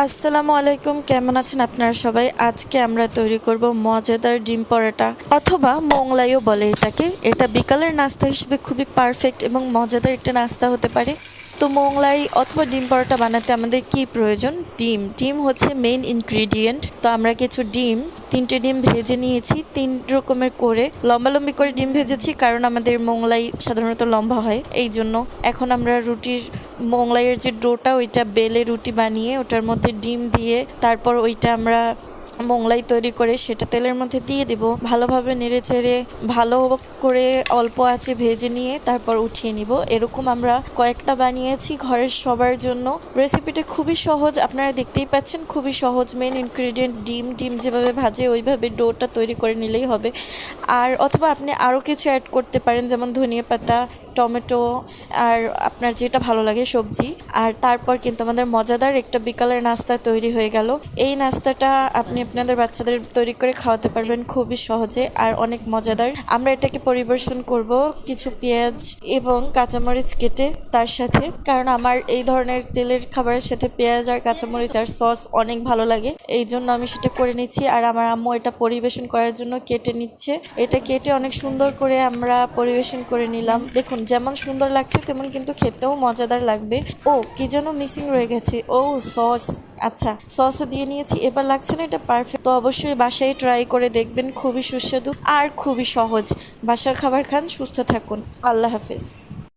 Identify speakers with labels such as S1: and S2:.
S1: আসসালামু আলাইকুম, কেমন আছেন আপনারা সবাই? আজকে আমরা তৈরি করব মজাদার ডিম পরোটা অথবা মোংলাইও বলে এটাকে। এটা বিকালের নাস্তা হিসেবে খুবই পারফেক্ট এবং মজাদার একটা নাস্তা হতে পারে। তো মোংলাই অথবা ডিম পরোটা বানাতে আমাদের কি প্রয়োজন? ডিম হচ্ছে মেইন ইনগ্রিডিয়েন্ট। তো আমরা কিছু তিনটে ডিম ভেজে নিয়েছি, 3 রকমের করে লম্বালম্বি করে ডিম ভেজেছি, কারণ আমাদের মোংলাই সাধারণত লম্বা হয় এই জন্য। এখন আমরা মোংলাইয়ের যে ডোটা ওইটা বেলে রুটি বানিয়ে ওটার মধ্যে ডিম দিয়ে তারপর ওইটা আমরা মোংলাই তৈরি করে সেটা তেলের মধ্যে দিয়ে দিব। ভালোভাবে নেড়ে চেড়ে ভালো করে অল্প আঁচে ভেজে নিয়ে তারপর উঠিয়ে নিব। এরকম আমরা কয়েকটা বানিয়েছি ঘরের সবার জন্য। রেসিপিটা খুবই সহজ, আপনারা দেখতেই পাচ্ছেন, খুবই সহজ। মেন ইনগ্রিডিয়েন্ট ডিম যেভাবে ভাজে ওইভাবে ডোটা তৈরি করে নিলেই হবে। আর অথবা আপনি আরও কিছু অ্যাড করতে পারেন, যেমন ধনিয়া পাতা, টমেটো, আর আপনার যেটা ভালো লাগে সবজি। আর তারপর কিন্তু আমাদের মজাদার একটা বিকালের নাস্তা তৈরি হয়ে গেল। এই নাস্তাটা আপনি আপনাদের বাচ্চাদের তৈরি করে খাওয়াতে পারবেন খুবই সহজে আর অনেক মজাদার। আমরা এটাকে পরিবেশন করব কিছু পেঁয়াজ এবং কাঁচামরিচ কেটে তার সাথে, কারণ আমার এই ধরনের তেলের খাবারের সাথে পেঁয়াজ আর কাঁচামরিচ আর সস অনেক ভালো লাগে, এই জন্য আমি সেটা করে নিচ্ছি। আর আমার আম্মু এটা পরিবেশন করার জন্য কেটে নিচ্ছে। এটা কেটে অনেক সুন্দর করে আমরা পরিবেশন করে নিলাম। দেখুন, যেমন সুন্দর লাগছে তেমন কিন্তু খেতেও মজাদার লাগবে। ও কি যেন মিসিং রয়ে গেছে, ও সস। আচ্ছা, সসও দিয়ে নিয়েছি। এবার লাগছে না এটা পারফেক্ট? তো অবশ্যই বাসায় ট্রাই করে দেখবেন, খুবই সুস্বাদু আর খুবই সহজ। বাসার খাবার খান, সুস্থ থাকুন। আল্লাহ হাফেজ।